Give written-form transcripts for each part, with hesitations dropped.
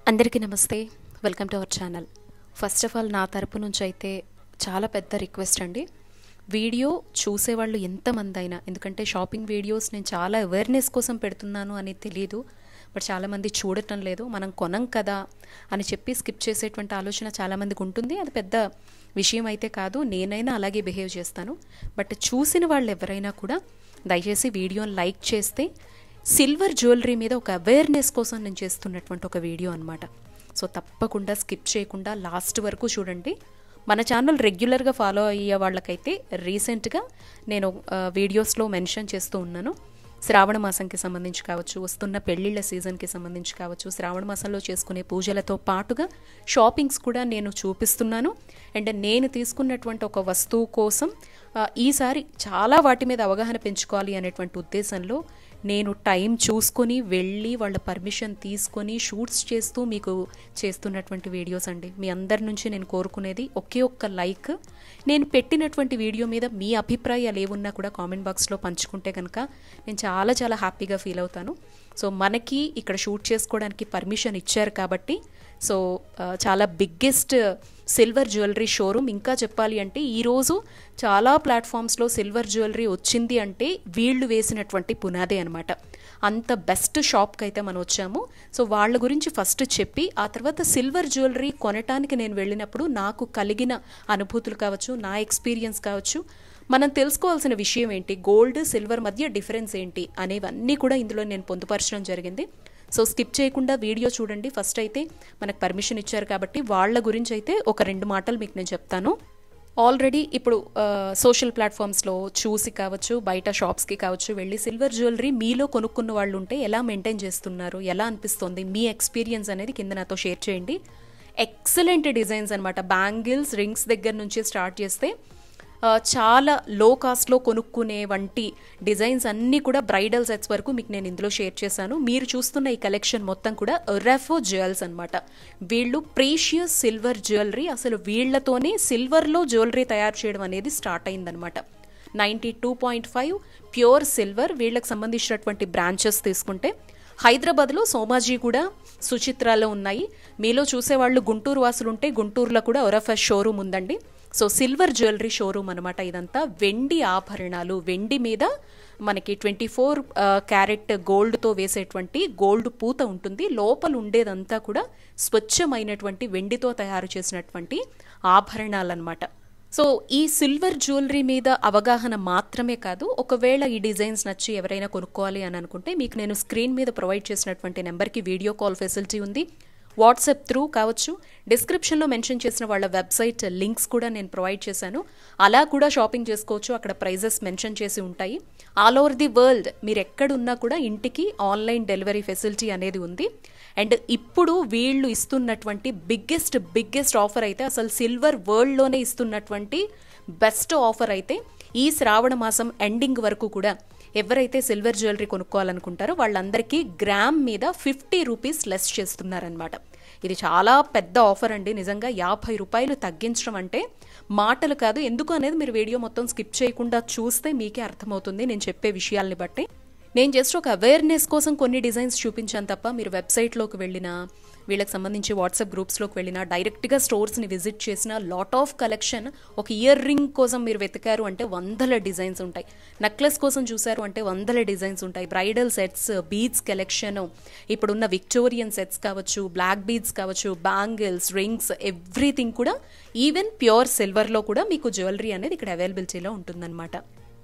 అందరికీ నమస్తే. Welcome to our channel. First of all నా తరపు నుంచి అయితే చాలా పెద్ద రిక్వెస్ట్ అండి. వీడియో చూసేవాళ్ళు ఎంతమంది అయినా, ఎందుకంటే షాపింగ్ వీడియోస్ నేను చాలా అవేర్నెస్ కోసం పెడుతున్నాను అని తెలియదు, బట్ చాలామంది చూడటం లేదు. మనం కొనం కదా అని చెప్పి స్కిప్ చేసేటువంటి ఆలోచన చాలామందికి ఉంటుంది. అది పెద్ద విషయం అయితే కాదు, నేనైనా అలాగే బిహేవ్ చేస్తాను. బట్ చూసిన వాళ్ళు ఎవరైనా కూడా దయచేసి వీడియోని లైక్ చేస్తే సిల్వర్ జ్యువెలరీ మీద ఒక అవేర్నెస్ కోసం నేను చేస్తున్నటువంటి ఒక వీడియో అనమాట. సో తప్పకుండా స్కిప్ చేయకుండా లాస్ట్ వరకు చూడండి. మన ఛానల్ రెగ్యులర్గా ఫాలో అయ్యే వాళ్ళకైతే రీసెంట్గా నేను వీడియోస్లో మెన్షన్ చేస్తూ ఉన్నాను. శ్రావణ మాసంకి సంబంధించి కావచ్చు, వస్తున్న పెళ్ళిళ్ళ సీజన్కి సంబంధించి కావచ్చు, శ్రావణ మాసంలో చేసుకునే పూజలతో పాటుగా షాపింగ్స్ కూడా నేను చూపిస్తున్నాను. అండ్ నేను తీసుకున్నటువంటి ఒక వస్తువు కోసం ఈసారి చాలా వాటి మీద అవగాహన పెంచుకోవాలి అనేటువంటి ఉద్దేశంలో నేను టైం చూసుకొని వెళ్ళి వాళ్ళ పర్మిషన్ తీసుకొని షూట్స్ చేస్తూ మీకు చేస్తున్నటువంటి వీడియోస్ అండి. మీ అందరి నుంచి నేను కోరుకునేది ఒకే ఒక్క లైక్. నేను పెట్టినటువంటి వీడియో మీద మీ అభిప్రాయాలు ఏమున్నా కూడా కామెంట్ బాక్స్లో పంచుకుంటే కనుక నేను చాలా చాలా హ్యాపీగా ఫీల్ అవుతాను. సో మనకి ఇక్కడ షూట్ చేసుకోవడానికి పర్మిషన్ ఇచ్చారు కాబట్టి, సో చాలా బిగ్గెస్ట్ సిల్వర్ జ్యువెలరీ షోరూమ్. ఇంకా చెప్పాలి అంటే ఈరోజు చాలా ప్లాట్ఫామ్స్లో సిల్వర్ జ్యువెలరీ వచ్చింది అంటే వీళ్ళు వేసినటువంటి పునాదే అనమాట. అంత బెస్ట్ షాప్కి అయితే మనం వచ్చాము. సో వాళ్ళ గురించి ఫస్ట్ చెప్పి ఆ తర్వాత సిల్వర్ జ్యువెలరీ కొనటానికి నేను వెళ్ళినప్పుడు నాకు కలిగిన అనుభూతులు కావచ్చు, నా ఎక్స్పీరియన్స్ కావచ్చు, మనం తెలుసుకోవాల్సిన విషయం ఏంటి, గోల్డ్ సిల్వర్ మధ్య డిఫరెన్స్ ఏంటి అనేవన్నీ కూడా ఇందులో నేను పొందుపరచడం జరిగింది. సో స్కిప్ చేయకుండా వీడియో చూడండి. ఫస్ట్ అయితే మనకు పర్మిషన్ ఇచ్చారు కాబట్టి వాళ్ళ గురించి అయితే ఒక 2 మాటలు మీకు నేను చెప్తాను. ఆల్రెడీ ఇప్పుడు సోషల్ ప్లాట్ఫామ్స్లో చూసి కావచ్చు, బయట షాప్స్కి కావచ్చు వెళ్ళి సిల్వర్ జ్యువెలరీ మీలో కొనుక్కున్న వాళ్ళు ఉంటే ఎలా మెయింటైన్ చేస్తున్నారు, ఎలా అనిపిస్తుంది, మీ ఎక్స్పీరియన్స్ అనేది కింద నాతో షేర్ చేయండి. ఎక్సలెంట్ డిజైన్స్ అనమాట. బ్యాంగిల్స్, రింగ్స్ దగ్గర నుంచి స్టార్ట్ చేస్తే చాలా లో కాస్ట్లో కొనుక్కునే వంటి డిజైన్స్ అన్నీ కూడా బ్రైడల్ సెట్స్ వరకు మీకు నేను ఇందులో షేర్ చేశాను. మీరు చూస్తున్న ఈ కలెక్షన్ మొత్తం కూడా రెఫో జ్యువెల్స్ అనమాట. వీళ్ళు ప్రీషియస్ సిల్వర్ జ్యువెలరీ, అసలు వీళ్లతోనే సిల్వర్లో జ్యువెలరీ తయారు చేయడం అనేది స్టార్ట్ అయిందనమాట. 92.5 ప్యూర్ సిల్వర్. వీళ్ళకి సంబంధించినటువంటి బ్రాంచెస్ తీసుకుంటే హైదరాబాద్లో సోమాజీగూడ, సుచిత్రాలో ఉన్నాయి. మీలో చూసేవాళ్ళు గుంటూరు వాసులు ఉంటే గుంటూరులో కూడా ఒరఫస్ షోరూమ్ ఉందండి. సో సిల్వర్ జ్యువెలరీ షోరూమ్ అనమాట ఇదంతా. వెండి ఆభరణాలు, వెండి మీద మనకి 24 క్యారెట్ గోల్డ్తో వేసేటువంటి గోల్డ్ పూత ఉంటుంది. లోపల ఉండేదంతా కూడా స్వచ్ఛమైనటువంటి వెండితో తయారు చేసినటువంటి ఆభరణాలు అనమాట. సో ఈ సిల్వర్ జ్యువెలరీ మీద అవగాహన మాత్రమే కాదు, ఒకవేళ ఈ డిజైన్స్ నచ్చి ఎవరైనా కొనుక్కోవాలి అని అనుకుంటే మీకు నేను స్క్రీన్ మీద ప్రొవైడ్ చేసినటువంటి నెంబర్కి వీడియో కాల్ ఫెసిలిటీ ఉంది. వాట్సాప్ త్రూ కావచ్చు, డిస్క్రిప్షన్లో మెన్షన్ చేసిన వాళ్ళ వెబ్సైట్ లింక్స్ కూడా నేను ప్రొవైడ్ చేశాను. అలా కూడా షాపింగ్ చేసుకోవచ్చు. అక్కడ ప్రైజెస్ మెన్షన్ చేసి ఉంటాయి. ఆల్ ఓవర్ ది వరల్డ్ మీరు ఎక్కడున్నా కూడా ఇంటికి ఆన్లైన్ డెలివరీ ఫెసిలిటీ అనేది ఉంది. అండ్ ఇప్పుడు వీళ్ళు ఇస్తున్నటువంటి బిగ్గెస్ట్ ఆఫర్ అయితే, అసలు సిల్వర్ వరల్డ్లోనే ఇస్తున్నటువంటి బెస్ట్ ఆఫర్ అయితే ఈ శ్రావణ మాసం ఎండింగ్ వరకు కూడా ఎవరైతే సిల్వర్ జ్యువెలరీ కొనుక్కోవాలనుకుంటారో వాళ్ళందరికీ గ్రామ్ మీద 50 రూపీస్ లెస్ చేస్తున్నారనమాట. ఇది చాలా పెద్ద ఆఫర్ అండి. నిజంగా 50 రూపాయలు తగ్గించడం అంటే మాటలు కాదు. ఎందుకు అనేది మీరు వీడియో మొత్తం స్కిప్ చేయకుండా చూస్తే మీకే అర్థమవుతుంది నేను చెప్పే విషయాల్ని బట్టి. నేను జస్ట్ ఒక అవేర్నెస్ కోసం కొన్ని డిజైన్స్ చూపించాను తప్ప, మీరు వెబ్సైట్లోకి వెళ్ళినా, వీళ్ళకి సంబంధించి వాట్సాప్ గ్రూప్స్లోకి వెళ్ళినా, డైరెక్ట్గా స్టోర్స్ని విజిట్ చేసిన లాట్ ఆఫ్ కలెక్షన్. ఒక ఇయర్ రింగ్ కోసం మీరు వెతికారు అంటే 100 డిజైన్స్ ఉంటాయి. నెక్లెస్ కోసం చూసారు అంటే 100 డిజైన్స్ ఉంటాయి. బ్రైడల్ సెట్స్, బీడ్స్ కలెక్షన్, ఇప్పుడున్న విక్టోరియన్ సెట్స్ కావచ్చు, బ్లాక్ బీడ్స్ కావచ్చు, బ్యాంగిల్స్, రింగ్స్, ఎవ్రీథింగ్ కూడా ఈవెన్ ప్యూర్ సిల్వర్లో కూడా మీకు జ్యువెలరీ అనేది ఇక్కడ అవైలబిలిటీలో ఉంటుందన్నమాట.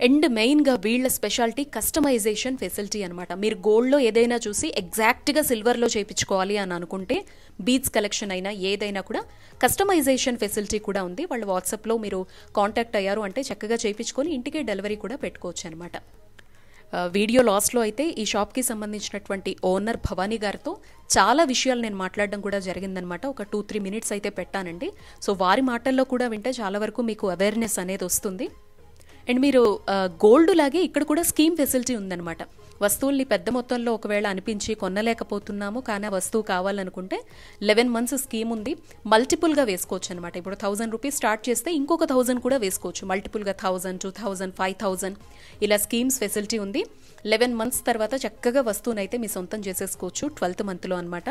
అండ్ మెయిన్గా వీళ్ళ స్పెషాలిటీ కస్టమైజేషన్ ఫెసిలిటీ అనమాట. మీరు గోల్డ్లో ఏదైనా చూసి ఎగ్జాక్ట్గా సిల్వర్లో చేయించుకోవాలి అని అనుకుంటే బీడ్స్ కలెక్షన్ అయినా ఏదైనా కూడా కస్టమైజేషన్ ఫెసిలిటీ కూడా ఉంది. వాళ్ళు వాట్సాప్లో మీరు కాంటాక్ట్ అయ్యారు అంటే చక్కగా చేయించుకొని ఇంటికే డెలివరీ కూడా పెట్టుకోవచ్చు అనమాట. వీడియో లాస్ట్లో అయితే ఈ షాప్కి సంబంధించినటువంటి ఓనర్ భవానీ గారితో చాలా విషయాలు నేను మాట్లాడడం కూడా జరిగిందనమాట. ఒక 2-3 మినిట్స్ అయితే పెట్టానండి. సో వారి మాటల్లో కూడా వింటే చాలా వరకు మీకు అవేర్నెస్ అనేది వస్తుంది. అండ్ మీరు గోల్డ్ లాగే ఇక్కడ కూడా స్కీమ్ ఫెసిలిటీ ఉందన్నమాట. వస్తువుల్ని పెద్ద మొత్తంలో ఒకవేళ అనిపించి కొనలేకపోతున్నాము కానీ ఆ వస్తువు కావాలనుకుంటే 11 months స్కీమ్ ఉంది. మల్టిపుల్గా వేసుకోవచ్చు అనమాట. ఇప్పుడు 1000 రూపీస్ స్టార్ట్ చేస్తే ఇంకొక 1000 కూడా వేసుకోవచ్చు. మల్టిపుల్గా 1000, 2000, 5000 ఇలా స్కీమ్స్ ఫెసిలిటీ ఉంది. 11 months తర్వాత చక్కగా వస్తువునైతే మీ సొంతం చేసేసుకోవచ్చు 12th monthలో అనమాట.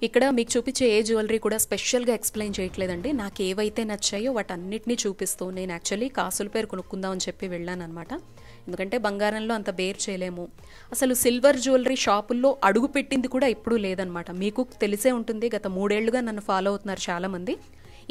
ఇక్కడ మీకు చూపించే ఏ జ్యువెలరీ కూడా స్పెషల్గా ఎక్స్ప్లెయిన్ చేయట్లేదండి. నాకు ఏవైతే నచ్చాయో వాటన్నిటిని చూపిస్తూ నేను యాక్చువల్లీ కాసుల పేరు కొనుక్కుందామని చెప్పి వెళ్ళాను అనమాట. ఎందుకంటే బంగారంలో అంత బేర్ చేయలేము. అసలు సిల్వర్ జ్యువెలరీ షాపుల్లో అడుగు పెట్టింది కూడా ఇప్పుడు లేదనమాట. మీకు తెలిసే ఉంటుంది, గత 3 ఏళ్లుగా నన్ను ఫాలో అవుతున్నారు చాలామంది.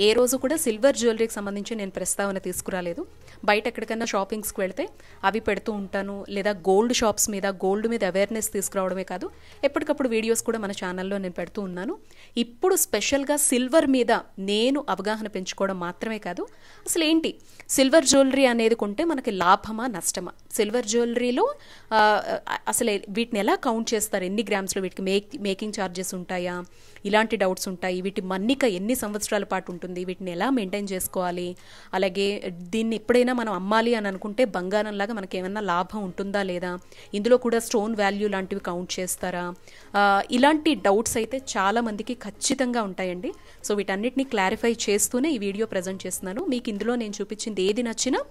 ఏ రోజు కూడా సిల్వర్ జ్యువెలరీకి సంబంధించి నేను ప్రస్తావన తీసుకురాలేదు. బయట ఎక్కడికన్నా షాపింగ్స్కి వెళ్తే అవి పెడుతూ ఉంటాను, లేదా గోల్డ్ షాప్స్ మీద గోల్డ్ మీద అవేర్నెస్ తీసుకురావడమే కాదు, ఎప్పటికప్పుడు వీడియోస్ కూడా మన ఛానల్లో నేను పెడుతూ ఉన్నాను. ఇప్పుడు స్పెషల్గా సిల్వర్ మీద నేను అవగాహన పెంచుకోవడం మాత్రమే కాదు, అసలు ఏంటి సిల్వర్ జ్యువెలరీ అనేది కొంటే మనకి లాభమా నష్టమా, సిల్వర్ జ్యువెలరీలో అసలు వీటిని ఎలా కౌంట్ చేస్తారు, ఎన్ని గ్రామ్స్లో వీటికి మేకింగ్ ఛార్జెస్ ఉంటాయా, ఇలాంటి డౌట్స్ ఉంటాయి. వీటి మన్నిక ఎన్ని సంవత్సరాల పాటు ఉంటుంది, వీటిని ఎలా మెయింటైన్ చేసుకోవాలి, అలాగే దీన్ని ఎప్పుడైనా మనం అమ్మాలి అని అనుకుంటే బంగారంలాగా మనకి ఏమన్నా లాభం ఉంటుందా లేదా, ఇందులో కూడా స్టోన్ వాల్యూ లాంటివి కౌంట్ చేస్తారా, ఇలాంటి డౌట్స్ అయితే చాలామందికి ఖచ్చితంగా ఉంటాయండి. సో వీటన్నిటిని క్లారిఫై చేస్తూనే ఈ వీడియో ప్రజెంట్ చేస్తున్నాను. మీకు ఇందులో నేను చూపించింది ఏది నచ్చినా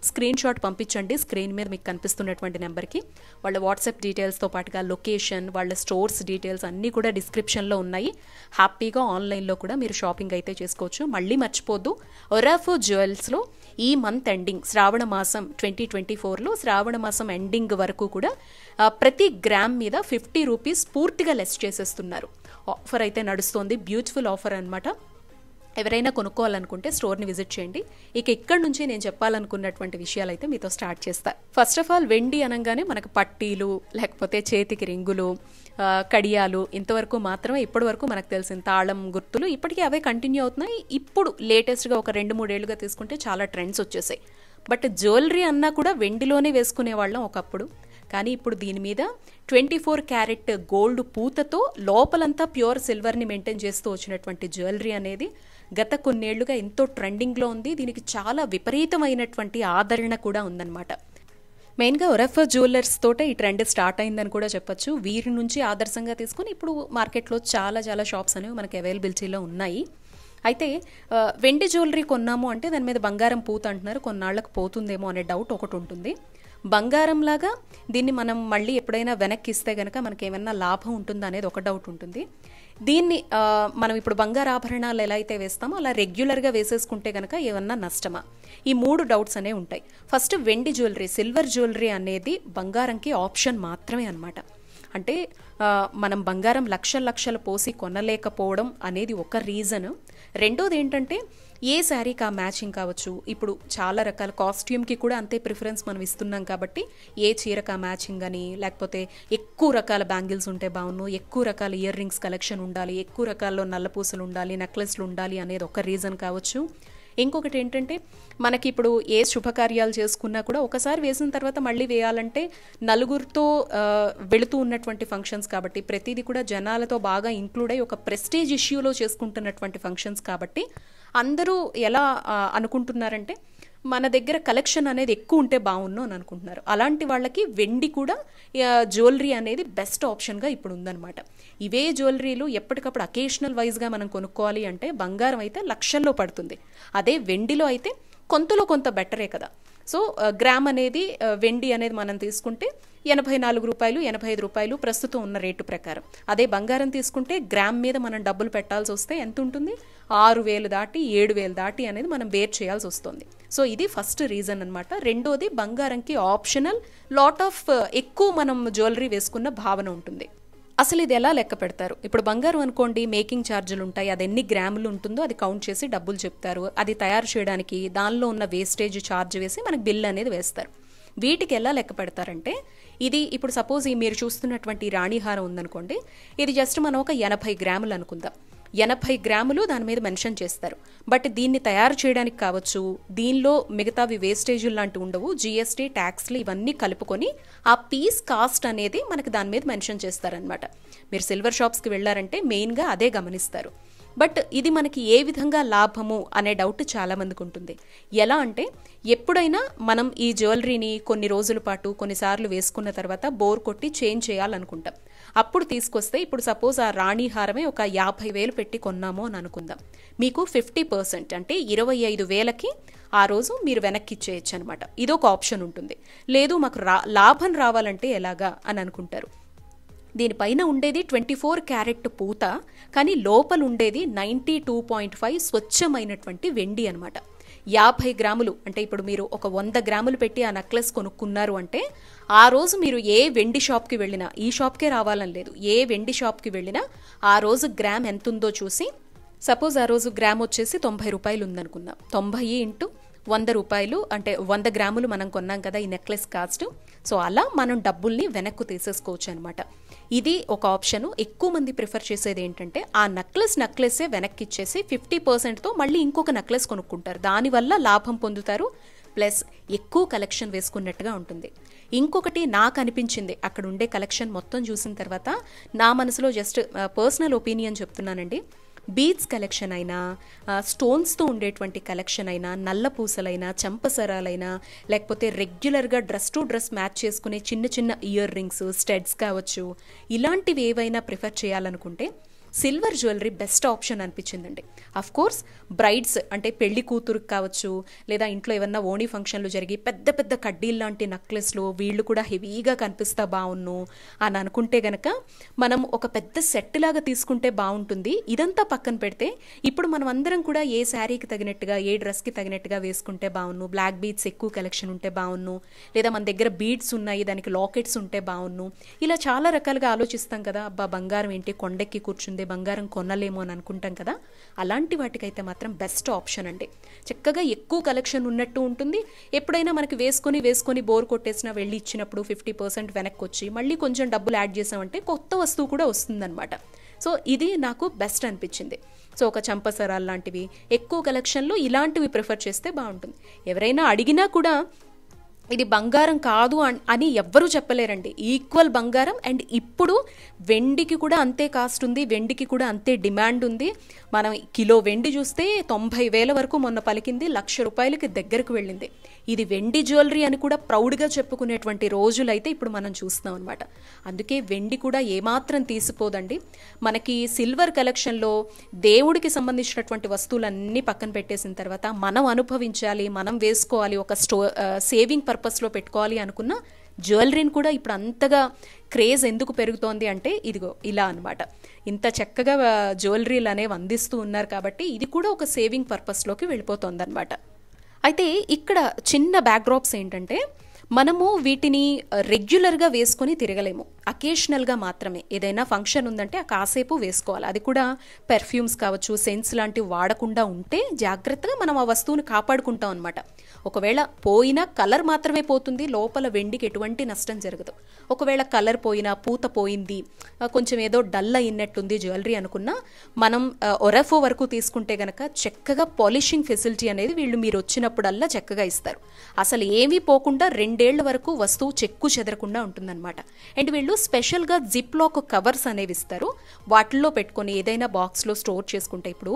స్క్రీన్ షాట్ పంపించండి. స్క్రీన్ మీద మీకు కనిపిస్తున్నటువంటి నెంబర్కి వాళ్ళ వాట్సాప్ డీటెయిల్స్తో పాటుగా లొకేషన్, వాళ్ళ స్టోర్స్ డీటెయిల్స్ అన్నీ కూడా డిస్క్రిప్షన్లో ఉన్నాయి. హ్యాపీగా ఆన్లైన్లో కూడా మీరు షాపింగ్ అయితే చేసుకోవచ్చు. మళ్ళీ మర్చిపోద్దు, ఒరాఫో జ్యువెల్స్లో ఈ మంత్ ఎండింగ్ శ్రావణ మాసం 2024లో శ్రావణ మాసం ఎండింగ్ వరకు కూడా ప్రతి గ్రామ్ మీద 50 రూపీస్ పూర్తిగా లెస్ చేసేస్తున్నారు. ఆఫర్ అయితే నడుస్తోంది, బ్యూటిఫుల్ ఆఫర్ అనమాట. ఎవరైనా కొనుక్కోవాలనుకుంటే స్టోర్ని విజిట్ చేయండి. ఇక ఇక్కడ నుంచి నేను చెప్పాలనుకున్నటువంటి విషయాలు అయితే మీతో స్టార్ట్ చేస్తా. ఫస్ట్ ఆఫ్ ఆల్ వెండి అనగానే మనకు పట్టీలు, లేకపోతే చేతికి రింగులు, కడియాలు ఇంతవరకు మాత్రమే ఇప్పటి వరకు మనకు తెలిసిన తాళం గుర్తులు ఇప్పటికీ అవే కంటిన్యూ అవుతున్నాయి. ఇప్పుడు లేటెస్ట్గా ఒక 2-3 ఏళ్ళుగా తీసుకుంటే చాలా ట్రెండ్స్ వచ్చేసాయి. బట్ జ్యువెలరీ అన్నా కూడా వెండిలోనే వేసుకునే వాళ్ళం ఒకప్పుడు. కానీ ఇప్పుడు దీని మీద 24 క్యారెట్ గోల్డ్ పూతతో లోపలంతా ప్యూర్ సిల్వర్ని మెయింటైన్ చేస్తూ వచ్చినటువంటి జ్యువెలరీ అనేది గత కొన్నేళ్లుగా ఎంతో ట్రెండింగ్లో ఉంది. దీనికి చాలా విపరీతమైనటువంటి ఆదరణ కూడా ఉందన్నమాట. మెయిన్గా ఒరాఫో జ్యువెలర్స్ తోటే ఈ ట్రెండ్ స్టార్ట్ అయిందని కూడా చెప్పొచ్చు. వీరి నుంచి ఆదర్శంగా తీసుకుని ఇప్పుడు మార్కెట్లో చాలా షాప్స్ అనేవి మనకి అవైలబిలిటీలో ఉన్నాయి. అయితే వెండి జ్యువెలరీ కొన్నాము అంటే దాని మీద బంగారం పూత అంటున్నారు, కొన్నాళ్లకు పోతుందేమో అనే డౌట్ ఒకటి ఉంటుంది. బంగారంలాగా దీన్ని మనం మళ్ళీ ఎప్పుడైనా వెనక్కి ఇస్తే కనుక మనకి ఏమన్నా లాభం ఉంటుందా అనేది ఒక డౌట్ ఉంటుంది. దీన్ని మనం ఇప్పుడు బంగారు ఆభరణాలు ఎలా అయితే వేస్తామో అలా రెగ్యులర్గా వేసేసుకుంటే కనుక ఏమన్నా నష్టమా, ఈ 3 డౌట్స్ అనేవి ఉంటాయి. ఫస్ట్ వెండి జ్యువెలరీ, సిల్వర్ జ్యువెలరీ అనేది బంగారంకి ఆప్షన్ మాత్రమే అనమాట. అంటే మనం బంగారం లక్షలు పోసి కొనలేకపోవడం అనేది ఒక రీజన్. రెండోది ఏంటంటే ఏ శారీకి ఆ మ్యాచింగ్ కావచ్చు. ఇప్పుడు చాలా రకాల కాస్ట్యూమ్కి కూడా అంతే ప్రిఫరెన్స్ మనం ఇస్తున్నాం కాబట్టి ఏ చీరకు ఆ మ్యాచింగ్ అని, లేకపోతే ఎక్కువ రకాల బ్యాంగిల్స్ ఉంటే బాగున్ను, ఎక్కువ రకాల ఇయర్ రింగ్స్ కలెక్షన్ ఉండాలి, ఎక్కువ రకాల్లో నల్లపూసలు ఉండాలి, నెక్లెస్లు ఉండాలి అనేది ఒక రీజన్ కావచ్చు. ఇంకొకటి ఏంటంటే మనకి ఇప్పుడు ఏ శుభకార్యాలు చేసుకున్నా కూడా ఒకసారి వేసిన తర్వాత మళ్ళీ వేయాలంటే నలుగురితో వెళుతూ ఉన్నటువంటి ఫంక్షన్స్ కాబట్టి, ప్రతిదీ కూడా జనాలతో బాగా ఇంక్లూడ్ అయ్యి ఒక ప్రెస్టేజ్ ఇష్యూలో చేసుకుంటున్నటువంటి ఫంక్షన్స్ కాబట్టి అందరూ ఎలా అనుకుంటున్నారంటే మన దగ్గర కలెక్షన్ అనేది ఎక్కువ ఉంటే బాగుండు అని అనుకుంటున్నారు. అలాంటి వాళ్ళకి వెండి కూడా జ్యువెలరీ అనేది బెస్ట్ ఆప్షన్గా ఇప్పుడు ఉందన్నమాట. ఇవే జ్యువెలరీలు ఎప్పటికప్పుడు అకేషనల్ వైజ్గా మనం కొనుక్కోవాలి అంటే బంగారం అయితే లక్షల్లో పడుతుంది. అదే వెండిలో అయితే కొంతలో కొంత బెటరే కదా. సో గ్రామ్ అనేది వెండి అనేది మనం తీసుకుంటే 84 రూపాయలు 85 రూపాయలు ప్రస్తుతం ఉన్న రేటు ప్రకారం. అదే బంగారం తీసుకుంటే గ్రామ్ మీద మనం డబ్బులు పెట్టాల్సి వస్తే ఎంత ఉంటుంది, 6,000 దాటి 7,000 దాటి అనేది మనం బేర్ చేయాల్సి వస్తుంది. సో ఇది ఫస్ట్ రీజన్ అనమాట. రెండోది బంగారంకి ఆప్షనల్ లాట్ ఆఫ్ ఎక్కువ మనం జ్యువెలరీ వేసుకున్న భావన ఉంటుంది. అసలు ఇది ఎలా లెక్క పెడతారు, ఇప్పుడు బంగారం అనుకోండి మేకింగ్ ఛార్జీలు ఉంటాయి, అది ఎన్ని గ్రాములు ఉంటుందో అది కౌంట్ చేసి డబ్బులు చెప్తారు. అది తయారు చేయడానికి దానిలో ఉన్న వేస్టేజ్ ఛార్జ్ వేసి మనకి బిల్ అనేది వేస్తారు. వీటికి ఎలా లెక్క పెడతారంటే ఇది ఇప్పుడు సపోజ్ మీరు చూస్తున్నటువంటి రాణిహారం ఉందనుకోండి, ఇది జస్ట్ మనం ఒక 80 గ్రాములు అనుకుందాం. 80 గ్రాములు దాని మీద మెన్షన్ చేస్తారు. బట్ దీన్ని తయారు చేయడానికి కావచ్చు, దీనిలో మిగతావి వేస్టేజీలు లాంటివి ఉండవు, జిఎస్టీ ట్యాక్స్లు ఇవన్నీ కలుపుకొని ఆ పీస్ కాస్ట్ అనేది మనకి దాని మీద మెన్షన్ చేస్తారనమాట. మీరు సిల్వర్ షాప్స్కి వెళ్ళారంటే మెయిన్గా అదే గమనిస్తారు. బట్ ఇది మనకి ఏ విధంగా లాభము అనే డౌట్ చాలామందికి ఉంటుంది. ఎలా అంటే ఎప్పుడైనా మనం ఈ జ్యువెలరీని కొన్ని రోజుల పాటు కొన్నిసార్లు వేసుకున్న తర్వాత బోర్ కొట్టి చేంజ్ చేయాలనుకుంటాం. అప్పుడు తీసుకొస్తే ఇప్పుడు సపోజ్ ఆ రాణి హారమే ఒక 50,000 పెట్టి కొన్నాము అని అనుకుందాం. మీకు 50% అంటే 25,000కి ఆ రోజు మీరు వెనక్కి ఇచ్చేయచ్చు అనమాట. ఇదొక ఆప్షన్ ఉంటుంది. లేదు మాకు లాభం రావాలంటే ఎలాగా అని అనుకుంటారు. దీనిపైన ఉండేది 24 క్యారెట్ పూత, కానీ లోపల ఉండేది 92.5 స్వచ్ఛమైనటువంటి వెండి అనమాట. 50 గ్రాములు అంటే ఇప్పుడు మీరు ఒక 100 గ్రాములు పెట్టి ఆ నెక్లెస్ కొనుక్కున్నారు అంటే ఆ రోజు మీరు ఏ వెండి షాప్కి వెళ్ళినా, ఈ షాప్కే రావాలని లేదు, ఏ వెండి షాప్కి వెళ్ళినా ఆ రోజు గ్రామ్ ఎంత ఉందో చూసి, సపోజ్ ఆ రోజు గ్రామ్ వచ్చేసి 90 రూపాయలు ఉందనుకుందాం, 90 ఇంటూ 100 రూపాయలు అంటే 100 గ్రాములు మనం కొన్నాం కదా ఈ నెక్లెస్ కాస్ట్. సో అలా మనం డబ్బుల్ని వెనక్కు తీసేసుకోవచ్చు అనమాట. ఇది ఒక ఆప్షను. ఎక్కువ మంది ప్రిఫర్ చేసేది ఏంటంటే ఆ నెక్లెస్సే వెనక్కి ఇచ్చేసి 50%తో మళ్ళీ ఇంకొక నెక్లెస్ కొనుక్కుంటారు. దానివల్ల లాభం పొందుతారు, ప్లస్ ఎక్కువ కలెక్షన్ వేసుకున్నట్టుగా ఉంటుంది. ఇంకొకటి నాకు అనిపించింది అక్కడ ఉండే కలెక్షన్ మొత్తం చూసిన తర్వాత, నా మనసులో జస్ట్ పర్సనల్ ఒపీనియన్ చెప్తున్నానండి, బీడ్స్ కలెక్షన్ అయినా, స్టోన్స్తో ఉండేటువంటి కలెక్షన్ అయినా, నల్ల పూసలైనా, చంపసరాలైనా, లేకపోతే రెగ్యులర్గా డ్రెస్ టు డ్రెస్ మ్యాచ్ చేసుకునే చిన్న చిన్న ఇయర్ రింగ్స్, స్టడ్స్ కావచ్చు, ఇలాంటివి ఏవైనా ప్రిఫర్ చేయాలనుకుంటే సిల్వర్ జ్యువెలరీ బెస్ట్ ఆప్షన్ అనిపించిందండి. అఫ్ కోర్స్ బ్రైడ్స్ అంటే పెళ్లి కూతురుకి కావచ్చు, లేదా ఇంట్లో ఏమన్నా ఓణీ ఫంక్షన్లు జరిగి పెద్ద పెద్ద కడ్డీలు లాంటి నెక్లెస్లు వీళ్ళు కూడా హెవీగా కనిపిస్తా బాగున్ను అని అనుకుంటే గనక మనం ఒక పెద్ద సెట్ లాగా తీసుకుంటే బాగుంటుంది. ఇదంతా పక్కన పెడితే ఇప్పుడు మనం అందరం కూడా ఏ శారీకి తగినట్టుగా, ఏ డ్రెస్కి తగినట్టుగా వేసుకుంటే బాగున్ను, బ్లాక్ బీడ్స్ ఎక్కువ కలెక్షన్ ఉంటే బాగున్ను, లేదా మన దగ్గర బీడ్స్ ఉన్నాయి దానికి లాకెట్స్ ఉంటే బాగున్ను, ఇలా చాలా రకాలుగా ఆలోచిస్తాం కదా. అబ్బా బంగారం ఏంటి కొండెక్కి కూర్చుంది, బంగారం కొనలేము అని అనుకుంటాం కదా. అలాంటి వాటికైతే మాత్రం బెస్ట్ ఆప్షన్ అండి. చక్కగా ఎక్కువ కలెక్షన్ ఉన్నట్టు ఉంటుంది. ఎప్పుడైనా మనకి వేసుకొని బోర్ కొట్టేసినా వెళ్ళి ఇచ్చినప్పుడు 50% వెనక్కి వచ్చి మళ్ళీ కొంచెం డబ్బులు యాడ్ చేసామంటే కొత్త వస్తువు కూడా వస్తుందన్నమాట. సో ఇది నాకు బెస్ట్ అనిపించింది. సో ఒక చంపసరాలు లాంటివి ఎక్కువ కలెక్షన్లో ఇలాంటివి ప్రిఫర్ చేస్తే బాగుంటుంది. ఎవరైనా అడిగినా కూడా ఇది బంగారం కాదు అని ఎవ్వరూ చెప్పలేరండి. ఈక్వల్ బంగారం. అండ్ ఇప్పుడు వెండికి కూడా అంతే కాస్ట్ ఉంది, వెండికి కూడా అంతే డిమాండ్ ఉంది. మనం కిలో వెండి చూస్తే 90,000 వరకు మొన్న పలికింది, 1,00,000 రూపాయలకి దగ్గరకు వెళ్ళింది. ఇది వెండి జ్యువెలరీ అని కూడా ప్రౌడ్గా చెప్పుకునేటువంటి రోజులైతే ఇప్పుడు మనం చూస్తున్నాం అనమాట. అందుకే వెండి కూడా ఏమాత్రం తీసిపోదండి. మనకి సిల్వర్ కలెక్షన్లో దేవుడికి సంబంధించినటువంటి వస్తువులన్నీ పక్కన పెట్టేసిన తర్వాత మనం అనుభవించాలి, మనం వేసుకోవాలి, ఒక సేవింగ్ పర్పస్లో పెట్టుకోవాలి అనుకున్న జ్యువెలరీని కూడా ఇప్పుడు అంతగా క్రేజ్ ఎందుకు పెరుగుతోంది అంటే ఇదిగో ఇలా అనమాట. ఇంత చక్కగా జ్యువెలరీలు అనేవి అందిస్తూ ఉన్నారు కాబట్టి ఇది కూడా ఒక సేవింగ్ పర్పస్లోకి వెళ్ళిపోతుంది అనమాట. అయితే ఇక్కడ చిన్న బ్యాక్డ్రాప్స్ ఏంటంటే, మనము వీటిని రెగ్యులర్గా వేసుకొని తిరగలేము, అకేషనల్గా మాత్రమే. ఏదైనా ఫంక్షన్ ఉందంటే ఆ కాసేపు వేసుకోవాలి. అది కూడా పెర్ఫ్యూమ్స్ కావచ్చు, సెన్స్ లాంటివి వాడకుండా ఉంటే జాగ్రత్తగా మనం ఆ వస్తువుని కాపాడుకుంటాం అనమాట. ఒకవేళ పోయినా కలర్ మాత్రమే పోతుంది, లోపల వెండికి ఎటువంటి నష్టం జరగదు. ఒకవేళ కలర్ పోయినా, పూత పోయింది, కొంచెం ఏదో డల్ అయినట్టుంది జ్యువెలరీ అనుకున్నా, మనం ఒరఫో వరకు తీసుకుంటే గనక చక్కగా పాలిషింగ్ ఫెసిలిటీ అనేది వీళ్ళు మీరు వచ్చినప్పుడల్లా చక్కగా ఇస్తారు. అసలు ఏమీ పోకుండా 2 ఏళ్ల వరకు వస్తువు చెక్కు చెదరకుండా ఉంటుందన్నమాట. అండ్ వీళ్ళు స్పెషల్గా జిప్ లాక్ కవర్స్ అనేవి ఇస్తారు. వాటిల్లో పెట్టుకొని ఏదైనా బాక్స్లో స్టోర్ చేసుకుంటే, ఇప్పుడు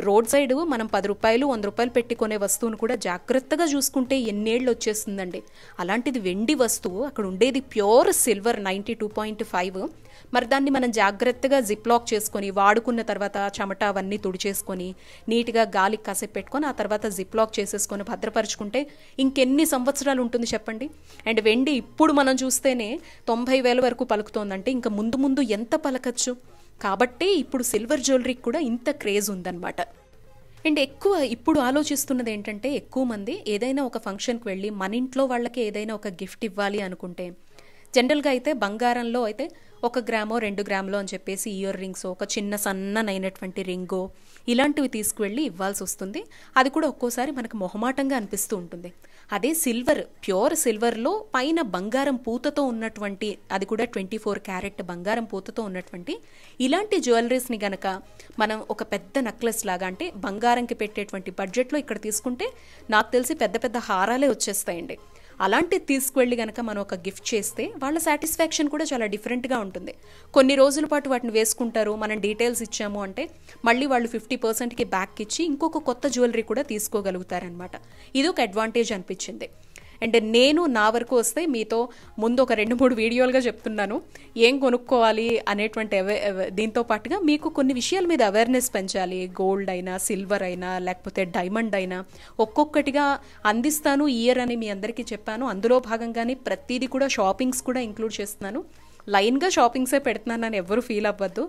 రోడ్ సైడ్ మనం 10 రూపాయలు 100 రూపాయలు పెట్టుకునే వస్తువును కూడా జాగ్రత్తగా చూసుకుంటే ఎన్నేళ్ళు వచ్చేస్తుందండి. అలాంటిది వెండి వస్తువు, అక్కడ ఉండేది ప్యూర్ సిల్వర్ 92.5. మరి దాన్ని మనం జాగ్రత్తగా జిప్ లాక్ చేసుకొని వాడుకున్న తర్వాత చెమట అవన్నీ తుడిచేసుకొని నీట్గా గాలికి కాసేపు పెట్టుకొని ఆ తర్వాత జిప్ లాక్ చేసేసుకొని భద్రపరుచుకుంటే ఇంకెన్ని సంవత్సరాలు ఉంటుంది చెప్పండి. అండ్ వెండి ఇప్పుడు మనం చూస్తేనే 90,000 వరకు పలుకుతోందంటే ఇంకా ముందు ముందు ఎంత పలకచ్చు. కాబట్టి ఇప్పుడు సిల్వర్ జ్యువెలరీకి కూడా ఇంత క్రేజ్ ఉందన్నమాట. అండ్ ఎక్కువ ఇప్పుడు ఆలోచిస్తున్నది ఏంటంటే, ఎక్కువ మంది ఏదైనా ఒక ఫంక్షన్కి వెళ్ళి మన ఇంట్లో వాళ్ళకి ఏదైనా ఒక గిఫ్ట్ ఇవ్వాలి అనుకుంటే, జనరల్గా అయితే బంగారంలో అయితే 1 గ్రామో 2 గ్రాములో అని చెప్పేసి ఇయర్ రింగ్స్, ఒక చిన్న సన్ననైనటువంటి రింగో ఇలాంటివి తీసుకువెళ్ళి ఇవ్వాల్సి వస్తుంది. అది కూడా ఒక్కోసారి మనకు మొహమాటంగా అనిపిస్తూ ఉంటుంది. అదే సిల్వర్, ప్యూర్ సిల్వర్లో పైన బంగారం పూతతో ఉన్నటువంటి, అది కూడా 24 క్యారెట్ బంగారం పూతతో ఉన్నటువంటి ఇలాంటి జ్యువెలరీస్ని గనక మనం ఒక పెద్ద నెక్లెస్ లాగా, అంటే బంగారంకి పెట్టేటువంటి బడ్జెట్లో ఇక్కడ తీసుకుంటే నాకు తెలిసి పెద్ద పెద్ద హారాలే వచ్చేస్తాయండి. అలాంటిది తీసుకువెళ్ళి కనుక మనం ఒక గిఫ్ట్ చేస్తే వాళ్ళ సాటిస్ఫాక్షన్ కూడా చాలా డిఫరెంట్గా ఉంటుంది. కొన్ని రోజుల పాటు వాటిని వేసుకుంటారు. మనం డీటెయిల్స్ ఇచ్చాము అంటే మళ్ళీ వాళ్ళు 50%కి బ్యాక్ ఇచ్చి ఇంకొక కొత్త జ్యువెలరీ కూడా తీసుకోగలుగుతారనమాట. ఇది ఒక అడ్వాంటేజ్ అనిపించింది. అండ్ నేను నా వరకు వస్తే మీతో ముందు ఒక 2-3 వీడియోలుగా చెప్తున్నాను ఏం కొనుక్కోవాలి అనేటువంటి దీంతో పాటుగా మీకు కొన్ని విషయాల మీద అవేర్నెస్ పెంచాలి. గోల్డ్ అయినా, సిల్వర్ అయినా, లేకపోతే డైమండ్ అయినా ఒక్కొక్కటిగా అందిస్తాను ఇయర్ అని మీ అందరికీ చెప్పాను. అందులో భాగంగానే ప్రతిదీ కూడా షాపింగ్స్ కూడా ఇంక్లూడ్ చేస్తున్నాను. లైన్గా షాపింగ్సే పెడుతున్నానని ఎవరు ఫీల్ అవ్వద్దు.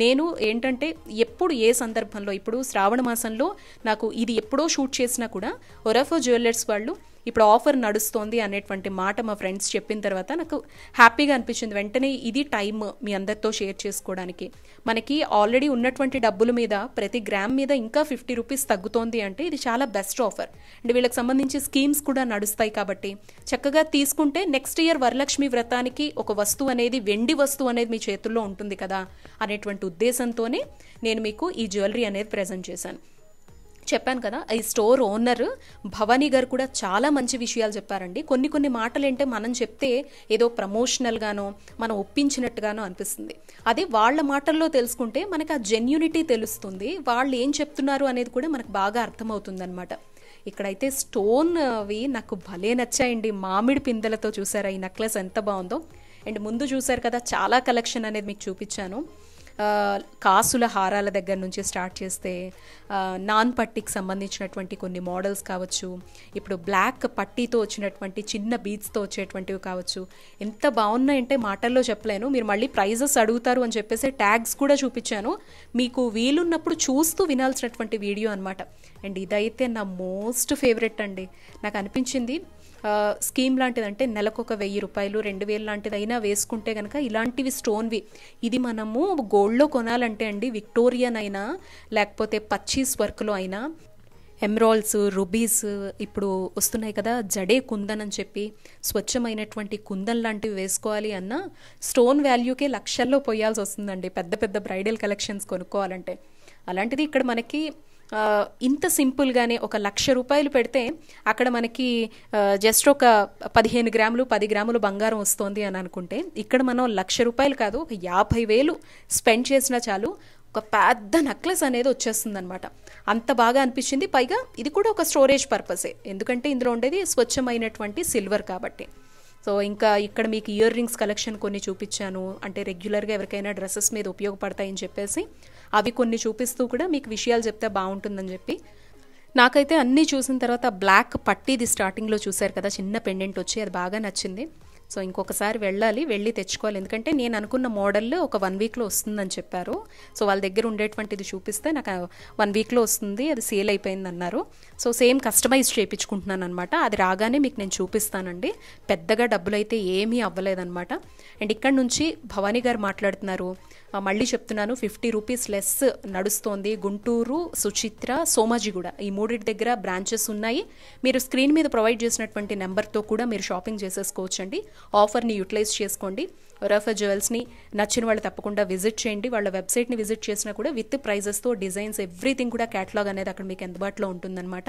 నేను ఏంటంటే ఎప్పుడు ఏ సందర్భంలో, ఇప్పుడు శ్రావణ మాసంలో నాకు ఇది ఎప్పుడో షూట్ చేసినా కూడా ఒరాఫో జ్యువెలర్స్ వాళ్ళు ఇప్పుడు ఆఫర్ నడుస్తోంది అనేటువంటి మాట మా ఫ్రెండ్స్ చెప్పిన తర్వాత నాకు హ్యాపీగా అనిపించింది. వెంటనే ఇది టైమ్ మీ అందరితో షేర్ చేసుకోవడానికి. మనకి ఆల్రెడీ ఉన్నటువంటి డబ్బుల మీద ప్రతి గ్రామ్ మీద ఇంకా 50 రూపీస్ తగ్గుతోంది అంటే ఇది చాలా బెస్ట్ ఆఫర్. అండ్ వీళ్ళకి సంబంధించి స్కీమ్స్ కూడా నడుస్తాయి కాబట్టి చక్కగా తీసుకుంటే నెక్స్ట్ ఇయర్ వరలక్ష్మి వ్రతానికి ఒక వస్తువు అనేది, వెండి వస్తువు అనేది మీ చేతుల్లో ఉంటుంది కదా అనేటువంటి ఉద్దేశంతోనే నేను మీకు ఈ జ్యువెలరీ అనేది ప్రజెంట్ చేశాను. చెప్పాను కదా, ఈ స్టోర్ ఓనర్ భవానీ గారు కూడా చాలా మంచి విషయాలు చెప్పారండి. కొన్ని మాటలు ఏంటంటే మనం చెప్తే ఏదో ప్రమోషనల్గానో మనం ఒప్పించినట్టుగానో అనిపిస్తుంది. అదే వాళ్ళ మాటల్లో తెలుసుకుంటే మనకు ఆ జెన్యూనిటీ తెలుస్తుంది, వాళ్ళు ఏం చెప్తున్నారు అనేది కూడా మనకు బాగా అర్థమవుతుంది అనమాట. ఇక్కడైతే స్టోన్ అవి నాకు భలే నచ్చాయండి. మామిడి పిందెలతో చూసారా ఈ నెక్లెస్ ఎంత బాగుందో. అండ్ ముందు చూసారు కదా చాలా కలెక్షన్ అనేది మీకు చూపించాను. కాసుల హారాల దగ్గర నుంచి స్టార్ట్ చేస్తే నాన్ పట్టీకి సంబంధించినటువంటి కొన్ని మోడల్స్ కావచ్చు, ఇప్పుడు బ్లాక్ పట్టీతో వచ్చినటువంటి చిన్న బీడ్స్తో వచ్చేటువంటివి కావచ్చు, ఎంత బాగున్నాయంటే మాటల్లో చెప్పలేను. మీరు మళ్ళీ ప్రైజెస్ అడుగుతారు అని చెప్పేసి ట్యాగ్స్ కూడా చూపించాను. మీకు వీలున్నప్పుడు చూస్తూ వినాల్సినటువంటి వీడియో అనమాట. అండ్ ఇదైతే నా మోస్ట్ ఫేవరెట్ అండి. నాకు అనిపించింది స్కీమ్ లాంటిది, అంటే నెలకు ఒక 1000 రూపాయలు 2000 లాంటిది అయినా వేసుకుంటే కనుక ఇలాంటివి స్టోన్వి ఇది మనము గోల్డ్లో కొనాలంటే అండి, విక్టోరియన్ అయినా లేకపోతే పచ్చీస్ వర్క్లో అయినా, ఎమ్రాల్స్, రుబీస్ ఇప్పుడు వస్తున్నాయి కదా, జడే కుందన్ అని చెప్పి స్వచ్ఛమైనటువంటి కుందన్ లాంటివి వేసుకోవాలి అన్న స్టోన్ వాల్యూకే లక్షల్లో పోయాల్సి వస్తుందండి పెద్ద పెద్ద బ్రైడల్ కలెక్షన్స్ కొనుక్కోవాలంటే. అలాంటిది ఇక్కడ మనకి ఇంత సింపుల్గానే ఒక 1,00,000 రూపాయలు పెడితే అక్కడ మనకి జస్ట్ ఒక 15 గ్రాములు 10 గ్రాములు బంగారం వస్తుంది అని అనుకుంటే ఇక్కడ మనం 1,00,000 రూపాయలు కాదు, ఒక 50,000 స్పెండ్ చేసినా చాలు ఒక పెద్ద నెక్లెస్ అనేది వచ్చేస్తుంది అనమాట. అంత బాగా అనిపించింది. పైగా ఇది కూడా ఒక స్టోరేజ్ పర్పసే, ఎందుకంటే ఇందులో ఉండేది స్వచ్ఛమైనటువంటి సిల్వర్ కాబట్టి. సో ఇంకా ఇక్కడ మీకు ఇయర్ రింగ్స్ కలెక్షన్ కొన్ని చూపించాను, అంటే రెగ్యులర్గా ఎవరికైనా డ్రెస్సెస్ మీద ఉపయోగపడతాయని చెప్పేసి అవి కొన్ని చూపిస్తూ కూడా మీకు విషయాలు చెప్తే బాగుంటుందని చెప్పి. నాకైతే అన్నీ చూసిన తర్వాత బ్లాక్ పట్టీది స్టార్టింగ్లో చూశారు కదా చిన్న పెండెంట్ వచ్చి, అది బాగా నచ్చింది. సో ఇంకొకసారి వెళ్ళి తెచ్చుకోవాలి, ఎందుకంటే నేను అనుకున్న మోడల్ ఒక 1 వీక్లో వస్తుందని చెప్పారు. సో వాళ్ళ దగ్గర ఉండేటువంటిది చూపిస్తే నాకు 1 వీక్లో వస్తుంది, అది సేల్ అయిపోయింది అన్నారు. సో సేమ్ కస్టమైజ్ చేయించుకుంటున్నాను అనమాట. అది రాగానే మీకు నేను చూపిస్తానండి. పెద్దగా డబ్బులు అయితే ఏమీ అవ్వలేదన్నమాట. అండ్ ఇక్కడ నుంచి భవానీ గారు మాట్లాడుతున్నారు, మళ్ళీ చెప్తున్నాను 50 రూపీస్ లెస్ నడుస్తోంది. గుంటూరు, సుచిత్ర, సోమాజిగూడ ఈ 3 దగ్గర బ్రాంచెస్ ఉన్నాయి. మీరు స్క్రీన్ మీద ప్రొవైడ్ చేసినటువంటి నెంబర్తో కూడా మీరు షాపింగ్ చేసేసుకోవచ్చండి. ఆఫర్ని యూటిలైజ్ చేసుకోండి. ఒరాఫో జ్యువెల్స్ని నచ్చిన వాళ్ళు తప్పకుండా విజిట్ చేయండి. వాళ్ళ వెబ్సైట్ని విజిట్ చేసినా కూడా విత్ ప్రైజెస్తో డిజైన్స్ ఎవ్రీథింగ్ కూడా క్యాటలాగ్ అనేది అక్కడ మీకు అందుబాటులో ఉంటుందన్నమాట.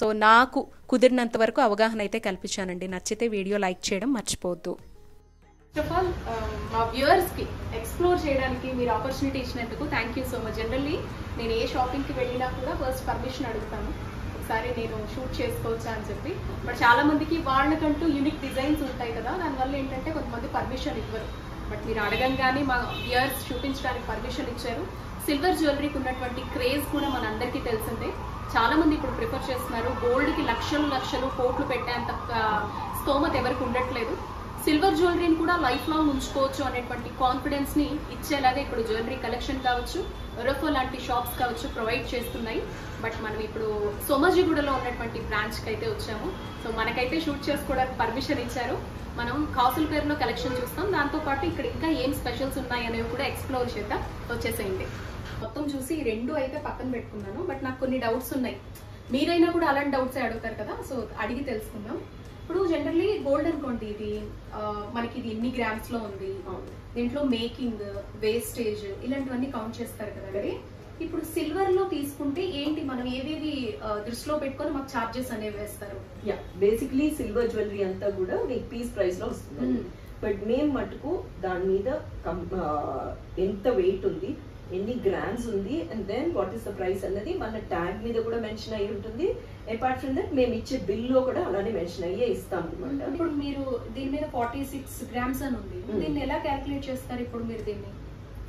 సో నాకు కుదిరినంత వరకు అవగాహన అయితే కల్పించానండి. నచ్చితే వీడియో లైక్ చేయడం మర్చిపోవద్దు. ఫస్ట్ ఆఫ్ ఆల్ మా వ్యూవర్స్కి ఎక్స్ప్లోర్ చేయడానికి మీరు ఆపర్చునిటీ ఇచ్చినందుకు thank you so much. Generally నేను ఏ షాపింగ్కి వెళ్ళినా కూడా ఫస్ట్ పర్మిషన్ అడుగుతాను, ఒకసారి నేను షూట్ చేసుకోవచ్చా అని చెప్పి. బట్ చాలా మందికి వాళ్ళకంటూ యూనిక్ డిజైన్స్ ఉంటాయి కదా, దానివల్ల ఏంటంటే కొంతమంది పర్మిషన్ ఇవ్వరు. బట్ మీరు అడగంగానే మా వ్యూవర్స్ చూపించడానికి పర్మిషన్ ఇచ్చారు. సిల్వర్ జ్యువెలరీకి ఉన్నటువంటి క్రేజ్ కూడా మన అందరికీ తెలిసిందే. చాలా మంది ఇప్పుడు ప్రిఫర్ చేస్తున్నారు. గోల్డ్కి లక్షలు కోట్లు పెట్టేంత స్తోమత ఎవరికి ఉండట్లేదు. సిల్వర్ జ్యువెలరీని కూడా లైఫ్ లాంగ్ ఉంచుకోవచ్చు అనేటువంటి కాన్ఫిడెన్స్ని ఇచ్చేలాగా ఇప్పుడు జ్యువెలరీ కలెక్షన్ కావచ్చు, ఒరాఫో లాంటి షాప్స్ కావచ్చు ప్రొవైడ్ చేస్తున్నాయి. బట్ మనం ఇప్పుడు సోమాజిగూడలో ఉన్నటువంటి బ్రాంచ్కి అయితే వచ్చాము. సో మనకైతే షూట్ చేసుకోవడానికి పర్మిషన్ ఇచ్చారు. మనం కాసుల పేరులో కలెక్షన్ చూస్తాం, దాంతోపాటు ఇక్కడ ఇంకా ఏం స్పెషల్స్ ఉన్నాయి అనేవి కూడా ఎక్స్ప్లోర్ చేద్దాం. వచ్చేసేయండి. మొత్తం చూసి 2 అయితే పక్కన పెట్టుకున్నాను. బట్ నాకు కొన్ని డౌట్స్ ఉన్నాయి, మీరైనా కూడా అలాంటి డౌట్స్ అడుగుతారు కదా, సో అడిగి తెలుసుకుందాం. ఇప్పుడు జనరల్లీ గోల్డ్ అనుకోండి, ఇది మనకి ఇది ఎన్ని గ్రామ్స్ లో ఉంది, దీంట్లో మేకింగ్, వేస్టేజ్ ఇలాంటివన్నీ కౌంట్ చేస్తారు కదా. ఇప్పుడు సిల్వర్ లో తీసుకుంటే ఏంటి, మనం ఏవేవి దృష్టిలో పెట్టుకొని మాకు చార్జెస్ అనేవి వేస్తారు? బేసిక్లీ సిల్వర్ జ్యువెలరీ అంతా కూడా మీకు పీస్ ప్రైస్ లో వస్తుంది. బట్ మేము మటుకు దాని మీద ఎంత వెయిట్ ఉంది, ఎన్ని గ్రామ్స్ ఉంది, and then what is the price అన్నది మన ట్యాగ్ మీద కూడా మెన్షన్ అయ్యి ఉంటుంది. అపార్ట్ ఫ్రమ్ దట్ మేము ఇచ్చే బిల్లో కూడా అలానే మెన్షన్ అయ్యే ఇస్తాం అనమాట. ఇప్పుడు మీరు దీని మీద 46 గ్రామ్స్ అని ఉంది, దీన్ని ఎలా క్యాల్కులేట్ చేస్తారు? ఇప్పుడు మీరు దీన్ని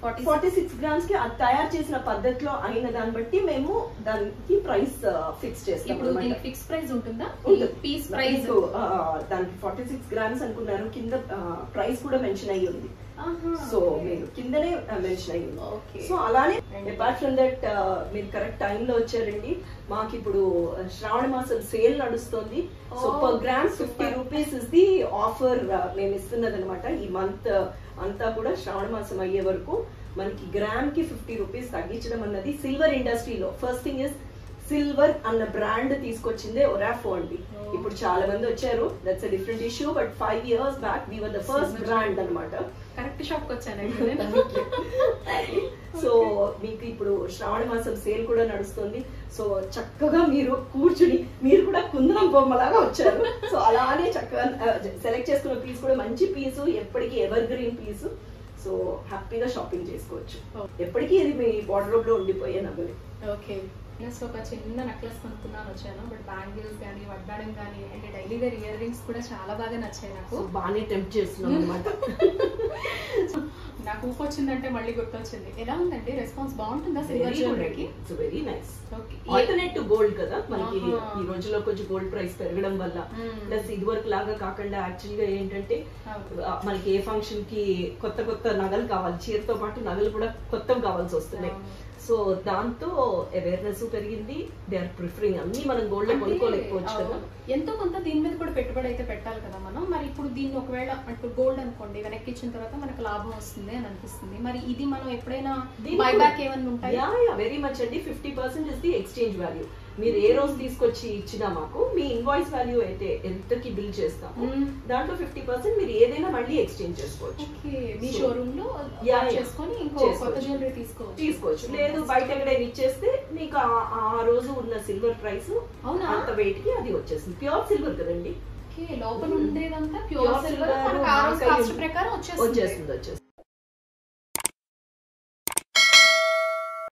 46 గ్రామ్స్ కి అది తయారు చేసిన పద్ధతిలో అయిన దాన్ని బట్టి మేము దానికి ప్రైస్ ఫిక్స్ చేస్తాం. ఇప్పుడు దీనికి ఫిక్స్ ప్రైస్ ఉంటుందా? పీస్ ప్రైస్ దానికి 46 గ్రామ్స్ అనుకున్నారు, కింద ప్రైస్ కూడా మెన్షన్ అయ్యి ఉంది. సో మీరు కిందనే మెన్షన్ అయ్యింది. Okay. సో అలానే అపార్ట్ ఫ్రమ్ దట్ మీరు కరెక్ట్ టైంలో వచ్చారండి. మాకు ఇప్పుడు శ్రావణ మాసం సేల్ నడుస్తుంది. So per gram 50 rupees is the offer మేము ఇస్తున్నది అనమాట. ఈ మంత్ అంతా కూడా శ్రావణ మాసం అయ్యే వరకు మనకి గ్రామ్ కి 50 రూపీస్ తగ్గించడం అన్నది సిల్వర్ ఇండస్ట్రీలో ఫస్ట్ థింగ్ ఇస్ సిల్వర్ అన్న బ్రాండ్ తీసుకొచ్చిందే ఒరాఫో అండి. ఇప్పుడు చాలా మంది వచ్చారు, that's a different issue. But 5 years back we were the first brand అనమాట. కరెక్ట్ షాప్ కి వచ్చాను. సో మీకు ఇప్పుడు శ్రావణ మాసం సేల్ కూడా నడుస్తుంది. సో చక్కగా మీరు కూర్చుని మీరు కూడా కుందనం బొమ్మలాగా వచ్చారు. సో అలానే చక్కగా సెలెక్ట్ చేసుకున్న పీస్ కూడా మంచి పీసు, ఎప్పటికీ ఎవర్ గ్రీన్ పీసు. సో హ్యాపీగా షాపింగ్ చేసుకోవచ్చు. ఎప్పటికీ ఇది మీ వార్డ్రోబ్ లో ఉండిపోయే నగలు. ఓకే. నెక్స్ట్ ఒక చిన్న నెక్లెస్ కొనుక్కున్నాను వచ్చాను. బట్ బ్యాంగిల్స్ కానీ వడ్డాడం కానీ and daily wear earrings కూడా చాలా బాగా నచ్చాయి నాకు. బాగానే టెంప్ట్ చేస్తున్నాం అనమాట. నాకు ఊపు వచ్చిందంటే మళ్ళీ గుర్తొచ్చింది. ఎలా ఉందండి రెస్పాన్స్? బాగుంటుందా సిల్వర్ జ్యువెలరీకి? It's very nice. Okay. Alternate to gold కదా మనకి ఈ రోజుల్లో కొంచెం గోల్డ్ ప్రైస్ పెరగడం వల్ల ప్లస్ ఇది వరకు లాగా కాకుండా యాక్చువల్ గా ఏంటంటే మనకి ఏ ఫంక్షన్ కి కొత్త కొత్త నగలు కావాలి, చీరతో పాటు నగలు కూడా కొత్తవి కావాల్సి వస్తున్నాయి. సో దాంతో అవేర్నెస్ పెరిగింది. They are preferring. అన్ని మనం గోల్డ్ లో కొనుక్కోలేకపోవచ్చు కదా. ఎంతో కొంత దీని మీద కూడా పెట్టుబడి అయితే పెట్టాలి కదా మనం. మరి ఇప్పుడు దీన్ని ఒకవేళ ఇప్పుడు గోల్డ్ అనుకోండి వెనక్కి ఇచ్చిన తర్వాత మనకు లాభం వస్తుంది అని అనిపిస్తుంది. మరి ఇది మనం ఎప్పుడైనా బైబ్యాక్ ఏమన్నా ఉంటాయి? వెరీ మచ్ అండి. 50% ఇస్ ది ఎక్స్చేంజ్ వాల్యూ. మీరు ఏ రోజు తీసుకొచ్చి ఇచ్చినా మాకు మీ ఇన్వాయిస్ వాల్యూ అయితే ఎంతకి బిల్ చేస్తాము దాంట్లో 50% మీరు ఏదైనా మళ్ళీ ఎక్స్చేంజ్ చేసుకోవచ్చు. మీ షోరూమ్ లో చేసుకొని ఇంకో కొత్త జ్యువెలరీ తీసుకోవచ్చు. లేదు బయట ఎక్కడైనా ఇచ్చేస్తే మీకు ఆ రోజు ఉన్న సిల్వర్ ప్రైస్ అంత వెయిట్ కి అది వచ్చేస్తుంది. ప్యూర్ సిల్వర్ కదండి. లోపల ఉండేదంతా ప్యూర్ సిల్వర్ ప్రకారం వచ్చేస్తుంది.